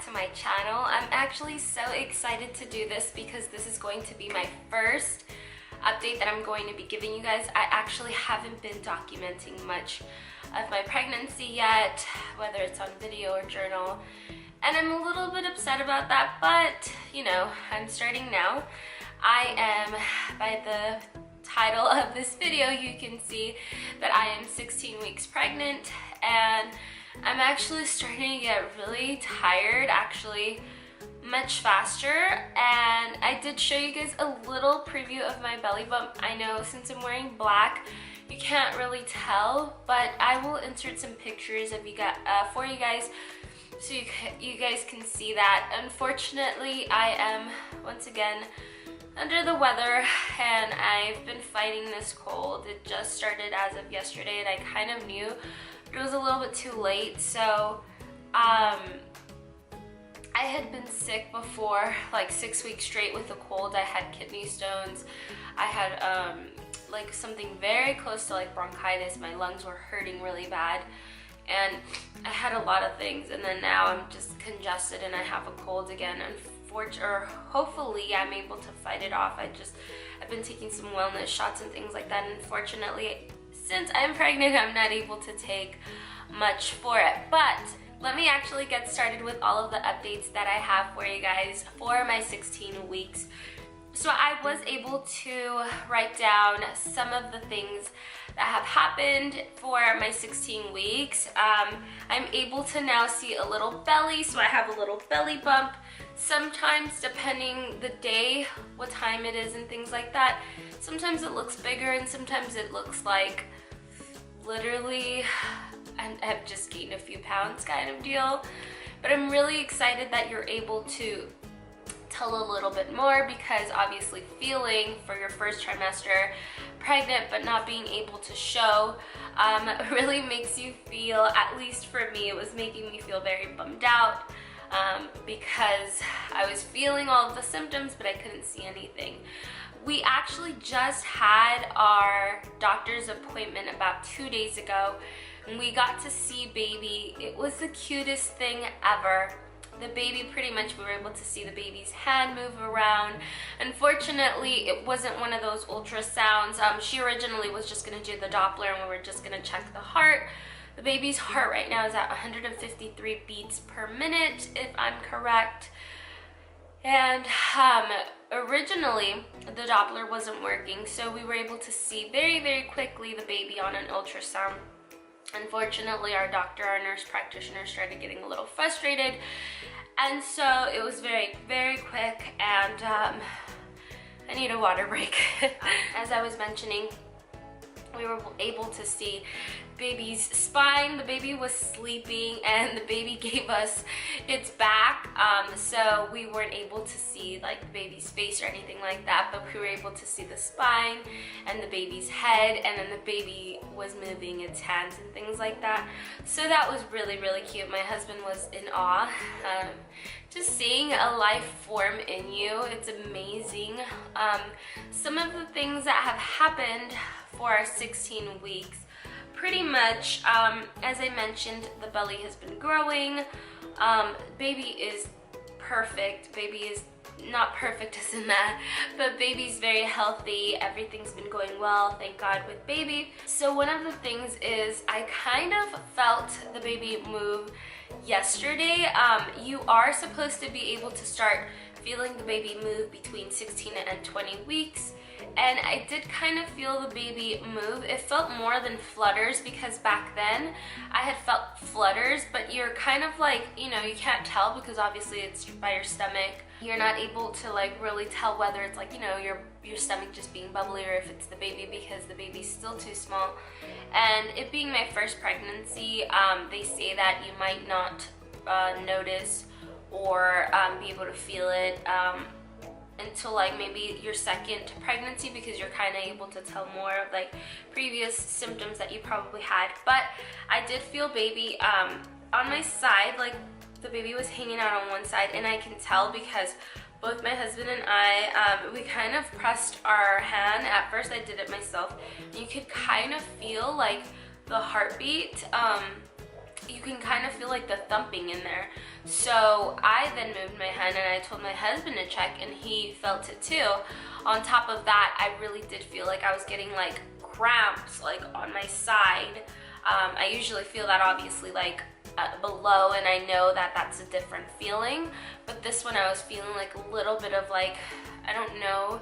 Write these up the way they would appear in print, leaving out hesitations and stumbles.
back to my channel. I'm actually so excited to do this because this is going to be my first update that I'm going to be giving you guys. I actually haven't been documenting much of my pregnancy yet, whether it's on video or journal, and I'm a little bit upset about that, but you know, I'm starting now. I am, by the title of this video, you can see that I am 16 weeks pregnant, and I'm actually starting to get really tired, actually much faster. And I did show you guys a little preview of my belly bump. I know since I'm wearing black, you can't really tell, but I will insert some pictures of for you guys so you guys can see that. Unfortunately, I am once again under the weather, and I've been fighting this cold. It just started as of yesterday, and I kind of knew, but it was a little bit too late. So I had been sick before, like 6 weeks straight with a cold. I had kidney stones. I had like something very close to like bronchitis. My lungs were hurting really bad, and I had a lot of things, and then now I'm just congested and I have a cold again. Or hopefully I'm able to fight it off. I've been taking some wellness shots and things like that, and unfortunately, since I'm pregnant, I'm not able to take much for it. But let me actually get started with all of the updates that I have for you guys for my 16 weeks. So I was able to write down some of the things that have happened for my 16 weeks. I'm able to now see a little belly, so I have a little belly bump. Sometimes, depending the day, what time it is and things like that, sometimes it looks bigger and sometimes it looks like literally I've just gained a few pounds kind of deal. But I'm really excited that you're able to tell a little bit more, because obviously feeling for your first trimester pregnant but not being able to show really makes you feel, at least for me, it was making me feel very bummed out. Because I was feeling all of the symptoms, but I couldn't see anything. We actually just had our doctor's appointment about 2 days ago, and we got to see baby. It was the cutest thing ever. The baby, pretty much, we were able to see the baby's hand move around. Unfortunately, it wasn't one of those ultrasounds. She originally was just gonna do the Doppler, and we were just gonna check the heart. The baby's heart right now is at 153 beats per minute, if I'm correct. And originally, the Doppler wasn't working, so we were able to see very, very quickly the baby on an ultrasound. Unfortunately, our doctor, our nurse practitioner, started getting a little frustrated, and so it was very, very quick, and I need a water break. As I was mentioning, we were able to see baby's spine. The baby was sleeping, and the baby gave us its back, so we weren't able to see like the baby's face or anything like that, but we were able to see the spine and the baby's head, and then the baby was moving its hands and things like that. So that was really, really cute. My husband was in awe. Just seeing a life form in you, it's amazing. Some of the things that have happened for our 16 weeks, pretty much, as I mentioned, the belly has been growing. Baby is perfect. Baby is not perfect as in that, but baby's very healthy. Everything's been going well, thank God, with baby. So one of the things is I kind of felt the baby move yesterday. You are supposed to be able to start feeling the baby move between 16 and 20 weeks. And I did kind of feel the baby move. It felt more than flutters, because back then I had felt flutters, but you're kind of like, you know, you can't tell because obviously it's by your stomach. You're not able to like really tell whether it's like, you know, your stomach just being bubbly or if it's the baby, because the baby's still too small. And it being my first pregnancy, they say that you might not notice or be able to feel it until like maybe your second pregnancy, because you're kind of able to tell more of like previous symptoms that you probably had. But I did feel baby on my side, like the baby was hanging out on one side, and I can tell because both my husband and I, we kind of pressed our hand. At first I did it myself, and you could kind of feel like the heartbeat you can kind of feel like the thumping in there. So I then moved my hand and I told my husband to check, and he felt it too. On top of that, I really did feel like I was getting like cramps like on my side. I usually feel that obviously like below, and I know that that's a different feeling, but this one I was feeling like a little bit of like, I don't know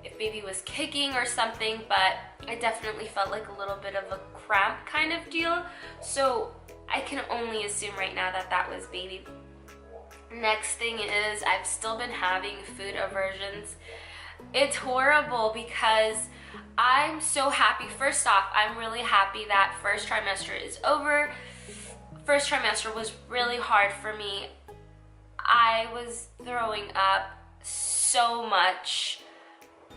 if baby was kicking or something, but I definitely felt like a little bit of a cramp kind of deal. So I can only assume right now that that was baby. Next thing is I've still been having food aversions. It's horrible because I'm so happy. First off, I'm really happy that first trimester is over. First trimester was really hard for me. I was throwing up so much.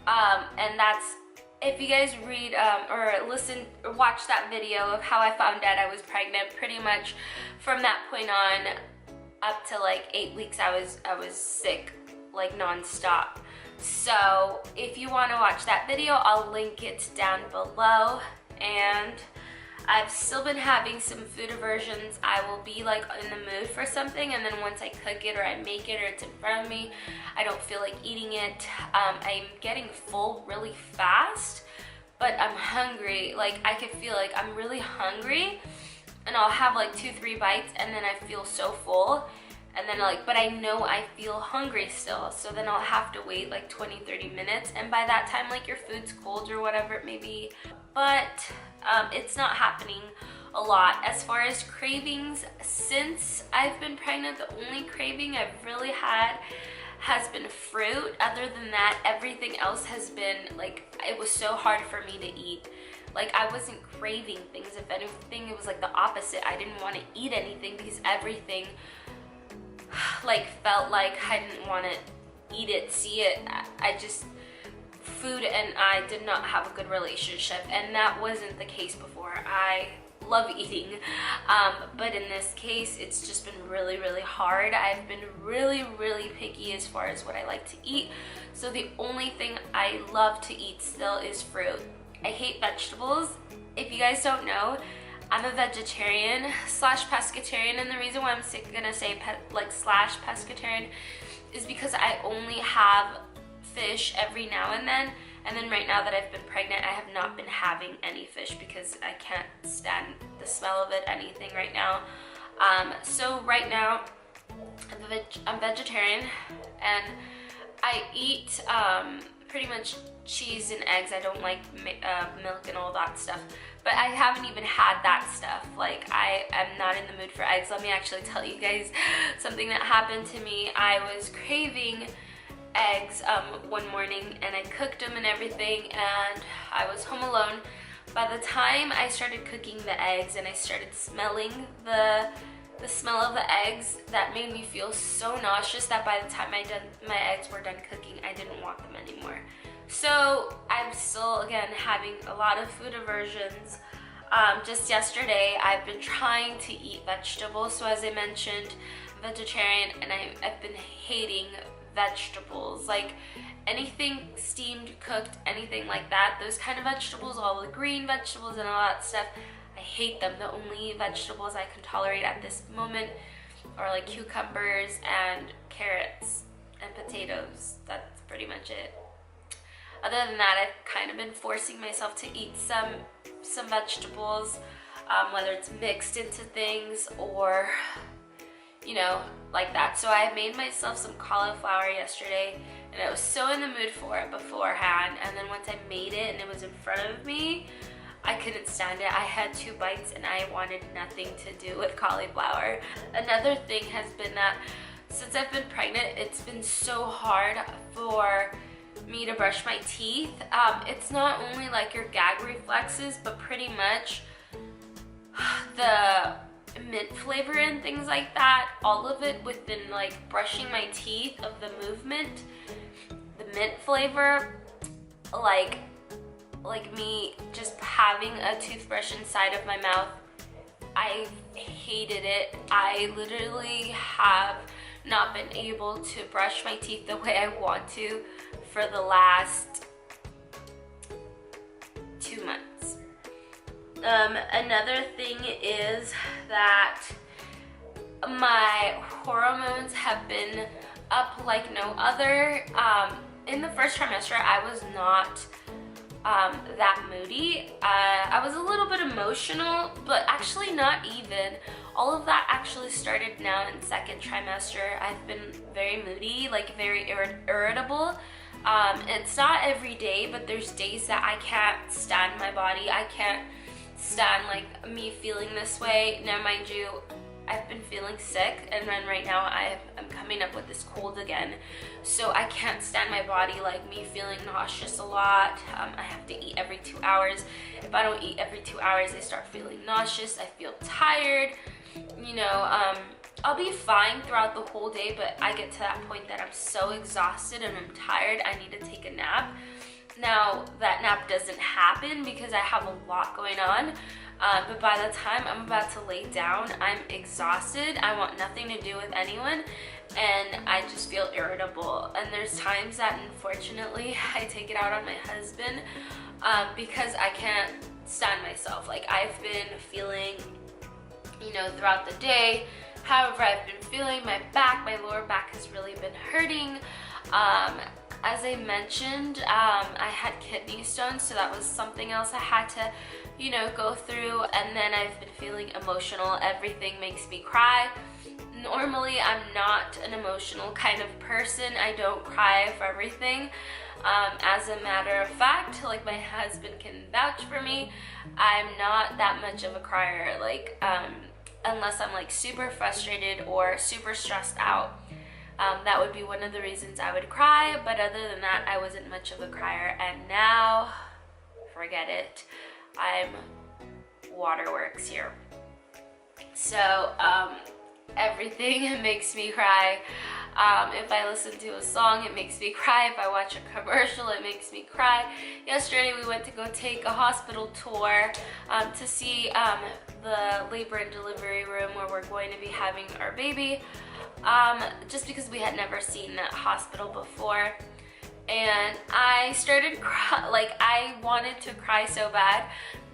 And that's, if you guys read or listen or watch that video of how I found out I was pregnant, pretty much from that point on up to like 8 weeks I was sick like non-stop. So if you want to watch that video, I'll link it down below. And I've still been having some food aversions. I will be like in the mood for something, and then once I cook it or I make it or it's in front of me, I don't feel like eating it. I'm getting full really fast, but I'm hungry. Like I could feel like I'm really hungry, and I'll have like 2-3 bites and then I feel so full. And then like, but I know I feel hungry still. So then I'll have to wait like 20-30 minutes. And by that time, like your food's cold or whatever it may be. But it's not happening a lot. As far as cravings, since I've been pregnant, the only craving I've really had has been fruit. Other than that, everything else has been like, it was so hard for me to eat. Like I wasn't craving things. If anything, it was like the opposite. I didn't want to eat anything because everything like felt like I didn't want to eat it, see it. I just, food and I did not have a good relationship, and that wasn't the case before. I love eating, but in this case it's just been really hard. I've been really picky as far as what I like to eat, so the only thing I love to eat still is fruit. I hate vegetables. If you guys don't know, I'm a vegetarian slash pescatarian, and the reason why I'm gonna say slash pescatarian is because I only have fish every now and then right now that I've been pregnant, I have not been having any fish because I can't stand the smell of it, anything right now. So right now I'm vegetarian, and I eat pretty much cheese and eggs. I don't like milk and all that stuff, but I haven't even had that stuff. Like I am not in the mood for eggs. Let me actually tell you guys something that happened to me. I was craving eggs one morning, and I cooked them and everything, and I was home alone. By the time I started cooking the eggs and I started smelling the smell of the eggs, that made me feel so nauseous that by the time my eggs were done cooking, I didn't want them anymore. So I'm still, again, having a lot of food aversions. Just yesterday, I've been trying to eat vegetables. So as I mentioned, vegetarian, and I've been hating vegetables. Like anything steamed, cooked, anything like that, those kind of vegetables, all the green vegetables and all that stuff, I hate them. The only vegetables I can tolerate at this moment are like cucumbers and carrots and potatoes. That's pretty much it. Other than that, I've kind of been forcing myself to eat some vegetables, whether it's mixed into things or, you know, like that. So I made myself some cauliflower yesterday, and I was so in the mood for it beforehand, and then once I made it and it was in front of me, I couldn't stand it. I had 2 bites and I wanted nothing to do with cauliflower. Another thing has been that since I've been pregnant, it's been so hard for me to brush my teeth. It's not only like your gag reflexes, but pretty much the mint flavor and things like that, all of it within like brushing my teeth, of the movement, the mint flavor, like me just having a toothbrush inside of my mouth, I hated it. I literally have not been able to brush my teeth the way I want to for the last 2 months. Another thing is that my hormones have been up like no other. In the first trimester, I was not that moody. I was a little bit emotional, but actually not even. All of that actually started now in second trimester. I've been very moody, like very irritable. It's not every day, but there's days that I can't stand my body. I can't stand like me feeling this way. Now mind you, I've been feeling sick, and then right now I'm coming up with this cold again, so I can't stand my body, like me feeling nauseous a lot. I have to eat every 2 hours. If I don't eat every 2 hours, I start feeling nauseous. I feel tired, you know. I'll be fine throughout the whole day, but I get to that point that I'm so exhausted and I'm tired, I need to take a nap. Now that nap doesn't happen because I have a lot going on. But by the time I'm about to lay down, I'm exhausted. I want nothing to do with anyone, and I just feel irritable. And there's times that, unfortunately, I take it out on my husband because I can't stand myself. Like, I've been feeling, you know, throughout the day, however I've been feeling. My back, my lower back has really been hurting. As I mentioned, I had kidney stones, so that was something else I had to, you know, go through. And then I've been feeling emotional. Everything makes me cry. Normally, I'm not an emotional kind of person. I don't cry for everything. As a matter of fact, like my husband can vouch for me, I'm not that much of a crier. Like, unless I'm like super frustrated or super stressed out. That would be one of the reasons I would cry, but other than that, I wasn't much of a crier. And now, forget it. I'm waterworks here. So, everything makes me cry. If I listen to a song, it makes me cry. If I watch a commercial, it makes me cry. Yesterday, we went to go take a hospital tour to see the labor and delivery room where we're going to be having our baby. Just because we had never seen that hospital before. And I started like I wanted to cry so bad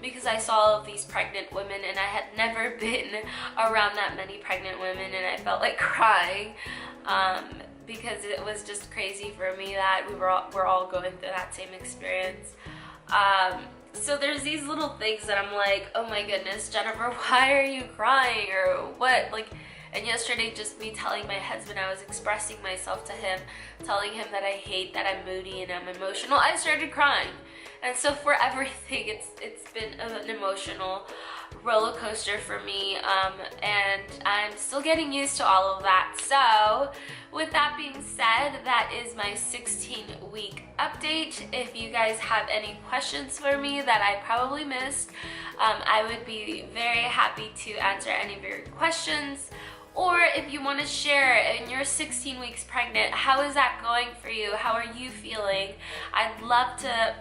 because I saw all of these pregnant women, and I had never been around that many pregnant women, and I felt like crying because it was just crazy for me that we're all going through that same experience. So there's these little things that I'm like, oh my goodness, Jennifer, why are you crying, or what? Like, and yesterday, just me telling my husband, I was expressing myself to him, telling him that I hate that I'm moody and I'm emotional, I started crying. And so for everything, it's been an emotional roller coaster for me, and I'm still getting used to all of that. So with that being said, that is my 16-week update. If you guys have any questions for me that I probably missed, I would be very happy to answer any of your questions. Or if you want to share in your 16 weeks pregnant, how is that going for you? How are you feeling? I'd love to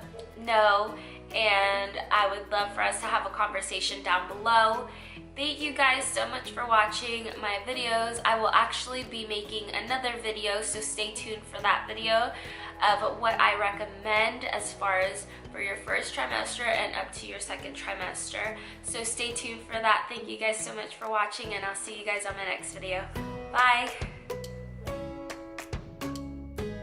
know, and I would love for us to have a conversation down below. Thank you guys so much for watching my videos. I will actually be making another video, so stay tuned for that video of what I recommend as far as for your first trimester and up to your second trimester. So stay tuned for that. Thank you guys so much for watching, and I'll see you guys on my next video. Bye!